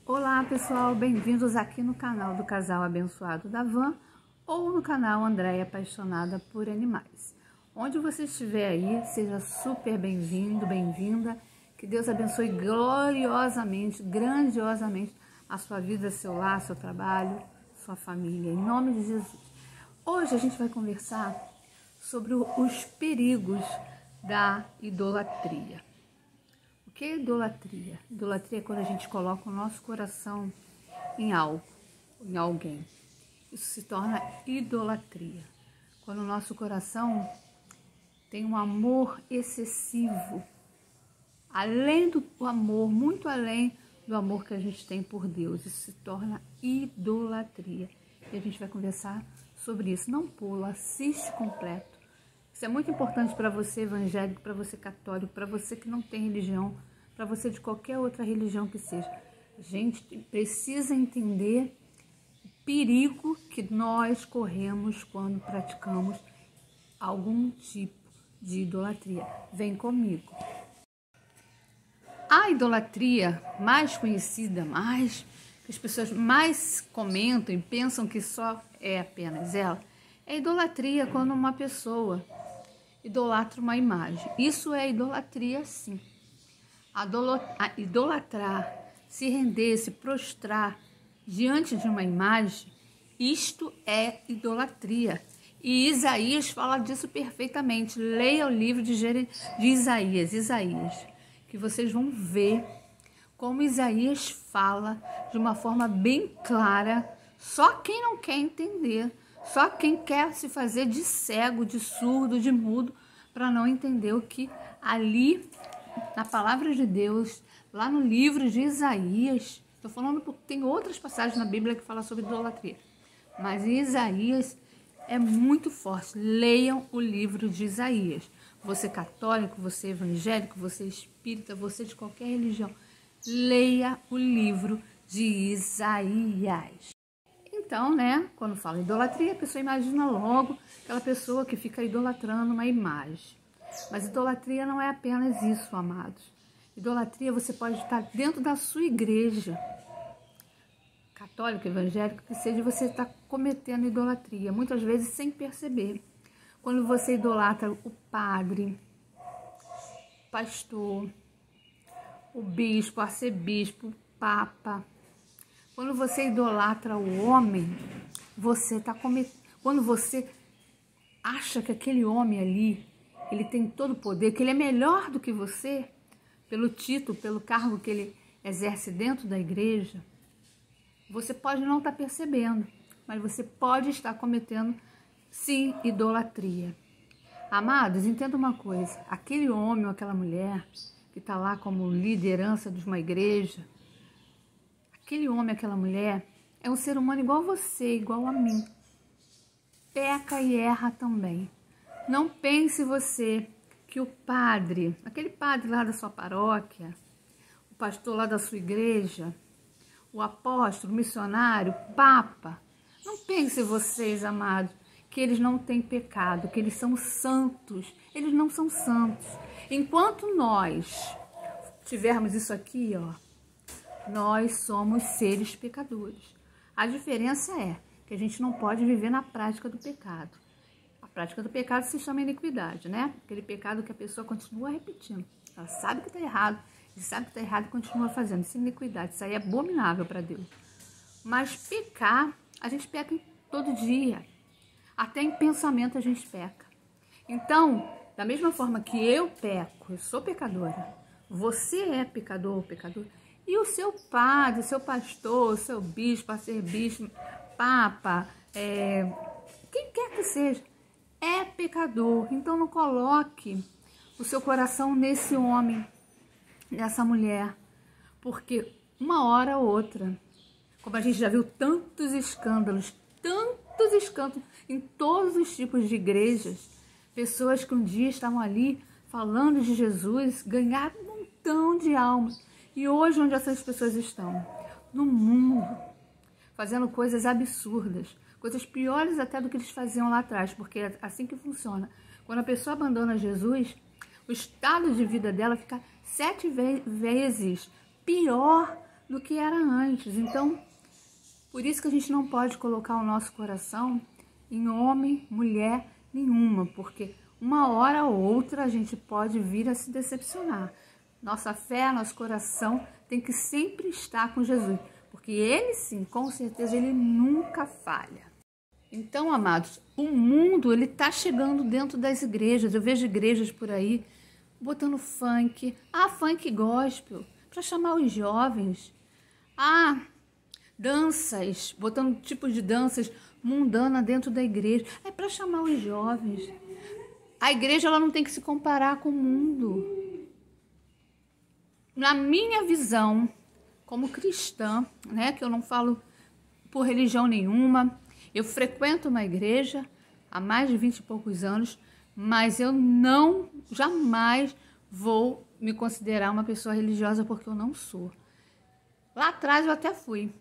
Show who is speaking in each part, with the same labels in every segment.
Speaker 1: Olá pessoal, bem-vindos aqui no canal do Casal Abençoado da Van ou no canal Andréia Apaixonada por Animais. Onde você estiver aí, seja super bem-vindo, bem-vinda. Que Deus abençoe gloriosamente, grandiosamente a sua vida, seu lar, seu trabalho, sua família, em nome de Jesus. Hoje a gente vai conversar sobre os perigos da idolatria. O que é idolatria? Idolatria é quando a gente coloca o nosso coração em algo, em alguém. Isso se torna idolatria. Quando o nosso coração tem um amor excessivo, além do amor, muito além do amor que a gente tem por Deus. Isso se torna idolatria. E a gente vai conversar sobre isso. Não pula, assiste completo. Isso é muito importante para você evangélico, para você católico, para você que não tem religião, para você de qualquer outra religião que seja. A gente precisa entender o perigo que nós corremos quando praticamos algum tipo de idolatria. Vem comigo. A idolatria mais conhecida, que as pessoas mais comentam e pensam que só é apenas ela, é idolatria quando uma pessoa idolatra uma imagem. Isso é idolatria, sim. Idolatrar, se render, se prostrar diante de uma imagem, isto é idolatria. E Isaías fala disso perfeitamente. Leia o livro de Isaías, que vocês vão ver como Isaías fala de uma forma bem clara. Só quem não quer entender, só quem quer se fazer de cego, de surdo, de mudo, para não entender o que ali, na palavra de Deus, lá no livro de Isaías, estou falando porque tem outras passagens na Bíblia que falam sobre idolatria, mas Isaías é muito forte. Leiam o livro de Isaías. Você católico, você evangélico, você espírita, você de qualquer religião, leia o livro de Isaías. Então, quando fala idolatria, a pessoa imagina logo aquela pessoa que fica idolatrando uma imagem. Mas idolatria não é apenas isso, amados. Idolatria você pode estar dentro da sua igreja, católico, evangélico, que seja, você está cometendo idolatria, muitas vezes sem perceber. Quando você idolatra o padre, o pastor, o bispo, o arcebispo, o papa, quando você idolatra o homem, você está cometendo. Quando você acha que aquele homem ali, ele tem todo o poder, que ele é melhor do que você, pelo título, pelo cargo que ele exerce dentro da igreja, você pode não estar percebendo, mas você pode estar cometendo, sim, idolatria. Amados, entenda uma coisa, aquele homem ou aquela mulher que está lá como liderança de uma igreja, aquele homem, aquela mulher, é um ser humano igual a você, igual a mim. Peca e erra também. Não pense você que o padre, aquele padre lá da sua paróquia, o pastor lá da sua igreja, o apóstolo, o missionário, o papa, não pense vocês, amados, que eles não têm pecado, que eles são santos. Eles não são santos. Enquanto nós tivermos isso aqui, nós somos seres pecadores. A diferença é que a gente não pode viver na prática do pecado. A prática do pecado se chama iniquidade, Aquele pecado que a pessoa continua repetindo. Ela sabe que está errado, e sabe que está errado e continua fazendo. Isso é iniquidade, isso aí é abominável para Deus. Mas pecar, a gente peca todo dia. Até em pensamento a gente peca. Então, da mesma forma que eu peco, eu sou pecadora, você é pecador ou pecadora, e o seu padre, o seu pastor, o seu bispo, arcebispo, papa, quem quer que seja, é pecador. Então não coloque o seu coração nesse homem, nessa mulher, porque uma hora ou outra, como a gente já viu tantos escândalos em todos os tipos de igrejas, pessoas que um dia estavam ali falando de Jesus, ganharam um montão de almas. E hoje, onde essas pessoas estão? No mundo, fazendo coisas absurdas, coisas piores até do que eles faziam lá atrás, porque é assim que funciona. Quando a pessoa abandona Jesus, o estado de vida dela fica 7 vezes pior do que era antes. Então, por isso que a gente não pode colocar o nosso coração em homem, mulher nenhuma, porque uma hora ou outra a gente pode vir a se decepcionar. Nossa fé, nosso coração tem que sempre estar com Jesus, porque ele sim, com certeza, ele nunca falha. Então, amados, o mundo, ele tá chegando dentro das igrejas. Eu vejo igrejas por aí botando funk, funk gospel, para chamar os jovens. Danças, botando tipos de danças mundana dentro da igreja. É para chamar os jovens. A igreja, ela não tem que se comparar com o mundo. Na minha visão, como cristã, né, que eu não falo por religião nenhuma, eu frequento uma igreja há mais de 20 e poucos anos, mas eu jamais vou me considerar uma pessoa religiosa, porque eu não sou. Lá atrás eu até fui.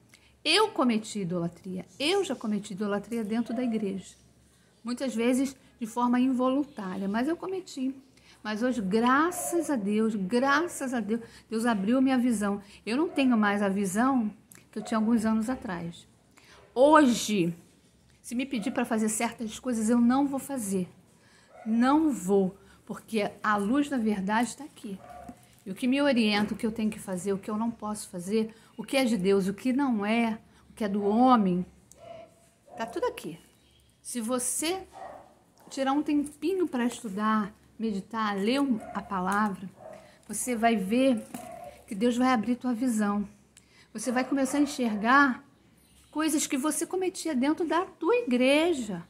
Speaker 1: Eu cometi idolatria. Eu já cometi idolatria dentro da igreja. Muitas vezes de forma involuntária, mas eu cometi. Mas hoje, graças a Deus, Deus abriu minha visão. Eu não tenho mais a visão que eu tinha alguns anos atrás. Hoje, se me pedir para fazer certas coisas, eu não vou fazer. Não vou, porque a luz da verdade está aqui. E o que me orienta, o que eu tenho que fazer, o que eu não posso fazer, o que é de Deus, o que não é, o que é do homem, está tudo aqui. Se você tirar um tempinho para estudar, meditar, ler a palavra, você vai ver que Deus vai abrir tua visão. Você vai começar a enxergar coisas que você cometia dentro da tua igreja,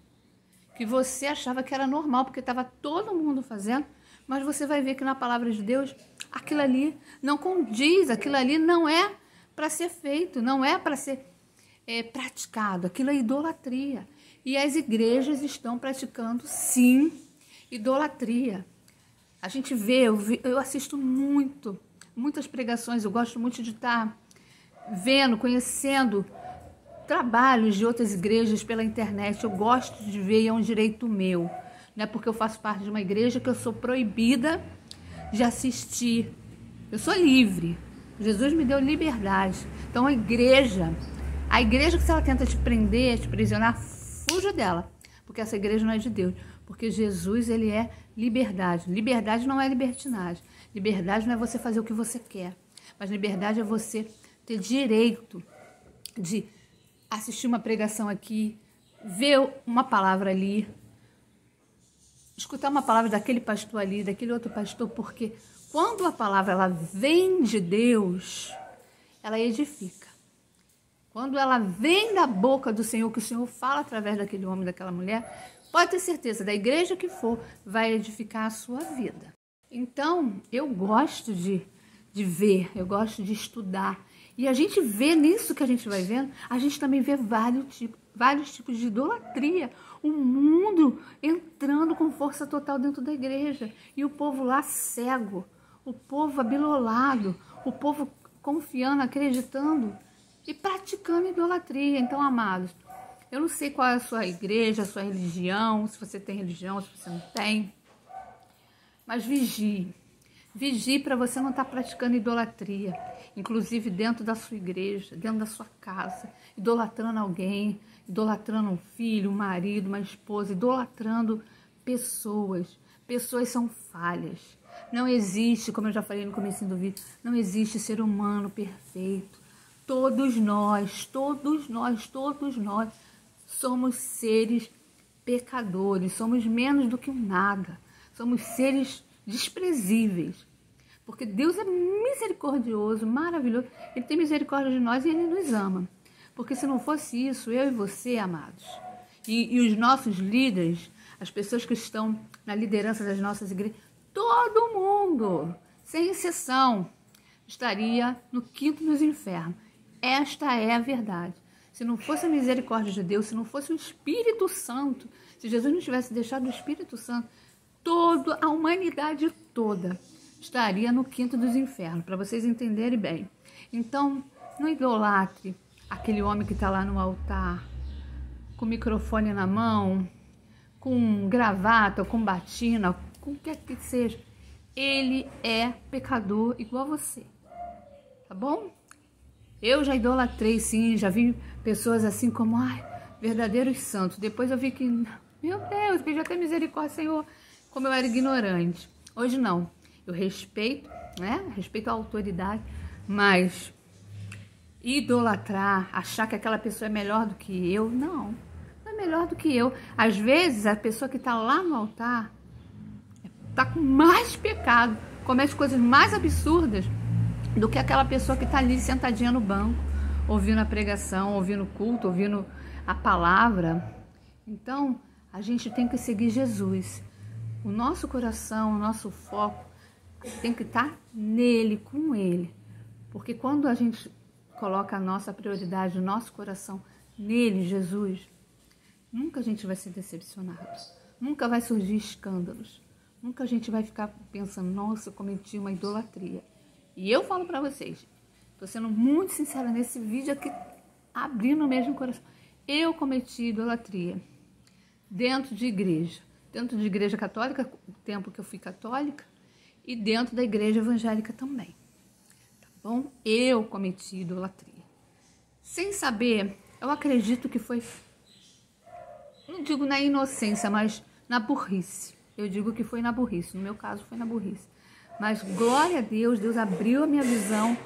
Speaker 1: que você achava que era normal, porque estava todo mundo fazendo, mas você vai ver que na palavra de Deus, aquilo ali não condiz, aquilo ali não é para ser feito, não é para ser praticado, aquilo é idolatria. E as igrejas estão praticando, sim, idolatria. A gente vê, eu assisto muitas pregações, eu gosto muito de estar vendo, conhecendo trabalhos de outras igrejas pela internet. Eu gosto de ver, e é um direito meu, não é porque eu faço parte de uma igreja que eu sou proibida de assistir. Eu sou livre. Jesus me deu liberdade. Então a igreja que se ela tenta te prender, te aprisionar, fuja dela, porque essa igreja não é de Deus. Porque Jesus, ele é liberdade. Liberdade não é libertinagem. Liberdade não é você fazer o que você quer. Mas liberdade é você ter direito de assistir uma pregação aqui, ver uma palavra ali, escutar uma palavra daquele pastor ali, daquele outro pastor, porque quando a palavra ela vem de Deus, ela edifica. Quando ela vem da boca do Senhor, que o Senhor fala através daquele homem, daquela mulher, pode ter certeza, da igreja que for, vai edificar a sua vida. Então, eu gosto de ver, eu gosto de estudar. E a gente vê nisso que a gente vai vendo, a gente também vê vários tipos de idolatria. O mundo entrando com força total dentro da igreja. E o povo lá cego, o povo abilolado, o povo confiando, acreditando e praticando idolatria. Então, amados, eu não sei qual é a sua igreja, a sua religião, se você tem religião, se você não tem. Mas vigie. Vigie para você não estar praticando idolatria. Inclusive dentro da sua igreja, dentro da sua casa. Idolatrando alguém, idolatrando um filho, um marido, uma esposa. Idolatrando pessoas. Pessoas são falhas. Não existe, como eu já falei no começo do vídeo, não existe ser humano perfeito. Todos nós somos seres pecadores, somos menos do que um nada, somos seres desprezíveis, porque Deus é misericordioso, maravilhoso, Ele tem misericórdia de nós e Ele nos ama, porque se não fosse isso, eu e você, amados, e os nossos líderes, as pessoas que estão na liderança das nossas igrejas, todo mundo, sem exceção, estaria no quinto dos infernos. Esta é a verdade. Se não fosse a misericórdia de Deus, se não fosse o Espírito Santo, se Jesus não tivesse deixado o Espírito Santo, toda a humanidade toda estaria no quinto dos infernos, para vocês entenderem bem. Então, não idolatre aquele homem que está lá no altar, com o microfone na mão, com gravata, com batina, com o que quer que seja. Ele é pecador igual a você, tá bom? Eu já idolatrei, sim, já vi pessoas assim como, ai, verdadeiros santos. Depois eu vi que, meu Deus, pedi até misericórdia, Senhor, como eu era ignorante. Hoje não, eu respeito, né? Respeito a autoridade, mas idolatrar, achar que aquela pessoa é melhor do que eu, não é melhor do que eu. Às vezes a pessoa que está lá no altar está com mais pecado, comete coisas mais absurdas do que aquela pessoa que está ali sentadinha no banco, ouvindo a pregação, ouvindo o culto, ouvindo a palavra. Então, a gente tem que seguir Jesus. O nosso coração, o nosso foco tem que estar nele, com ele. Porque quando a gente coloca a nossa prioridade, o nosso coração nele, Jesus, nunca a gente vai ser decepcionado. Nunca vai surgir escândalos. Nunca a gente vai ficar pensando, nossa, eu cometi uma idolatria. E eu falo para vocês, estou sendo muito sincera nesse vídeo aqui, abrindo mesmo o coração. Eu cometi idolatria dentro de igreja católica, o tempo que eu fui católica, e dentro da igreja evangélica também. Tá bom? Eu cometi idolatria. Sem saber, eu acredito que foi, não digo na inocência, mas na burrice. Eu digo que foi na burrice, no meu caso foi na burrice. Mas glória a Deus, Deus abriu a minha visão.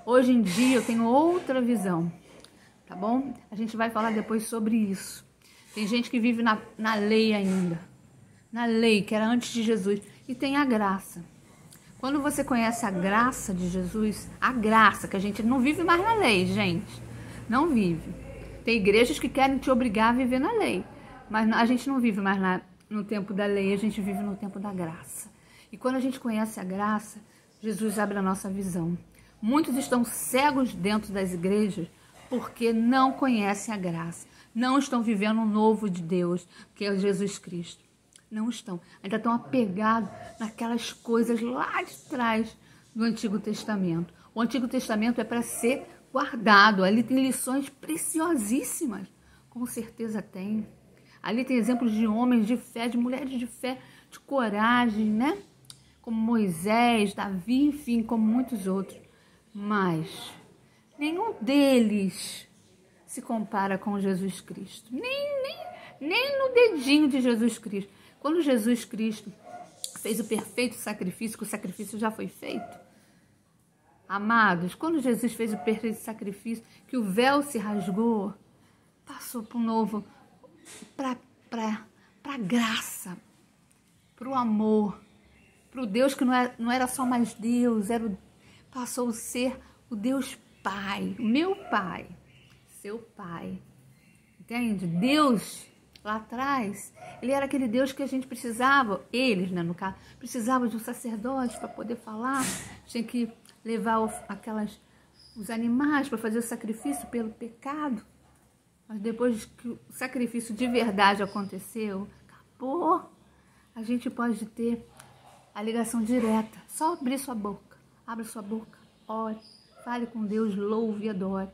Speaker 1: Hoje em dia eu tenho outra visão, tá bom? A gente vai falar depois sobre isso. Tem gente que vive na lei ainda, na lei que era antes de Jesus, e tem a graça. Quando você conhece a graça de Jesus, a graça, que a gente não vive mais na lei, gente, não vive. Tem igrejas que querem te obrigar a viver na lei, mas a gente não vive mais no tempo da lei, a gente vive no tempo da graça. E quando a gente conhece a graça, Jesus abre a nossa visão. Muitos estão cegos dentro das igrejas porque não conhecem a graça. Não estão vivendo o novo de Deus, que é Jesus Cristo. Não estão. Ainda estão apegados naquelas coisas lá de trás do Antigo Testamento. O Antigo Testamento é para ser guardado. Ali tem lições preciosíssimas. Com certeza tem. Ali tem exemplos de homens de fé, de mulheres de fé, de coragem, né? Como Moisés, Davi, enfim, como muitos outros. Mas nenhum deles se compara com Jesus Cristo. Nem no dedinho de Jesus Cristo. Quando Jesus Cristo fez o perfeito sacrifício, que o sacrifício já foi feito. Amados, quando Jesus fez o perfeito sacrifício, que o véu se rasgou, passou para o novo, para a graça, para o amor, para o Deus que não era só mais Deus, passou a ser o Deus Pai, o meu Pai, seu Pai. Entende? Deus, lá atrás, ele era aquele Deus que a gente precisava, eles, né, no caso, precisavam de um sacerdote para poder falar, tinha que levar os animais para fazer o sacrifício pelo pecado. Mas depois que o sacrifício de verdade aconteceu, acabou, a gente pode ter a ligação direta. Só abrir sua boca. Abra sua boca, ore, fale com Deus, louve e adore.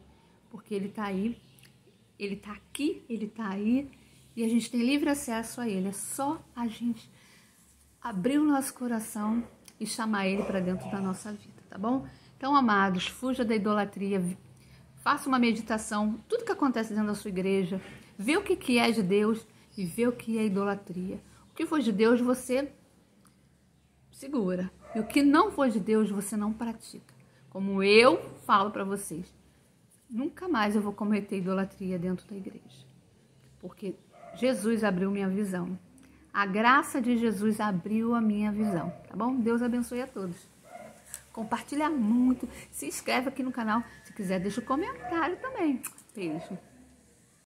Speaker 1: Porque Ele está aí, Ele está aqui, Ele está aí. E a gente tem livre acesso a Ele. É só a gente abrir o nosso coração e chamar Ele para dentro da nossa vida, tá bom? Então, amados, fuja da idolatria. Faça uma meditação, tudo que acontece dentro da sua igreja. Vê o que é de Deus e vê o que é idolatria. O que for de Deus, você segura. E o que não for de Deus, você não pratica. Como eu falo para vocês, nunca mais eu vou cometer idolatria dentro da igreja. Porque Jesus abriu minha visão. A graça de Jesus abriu a minha visão, tá bom? Deus abençoe a todos. Compartilha muito, se inscreve aqui no canal. Se quiser, deixa um comentário também. Beijo.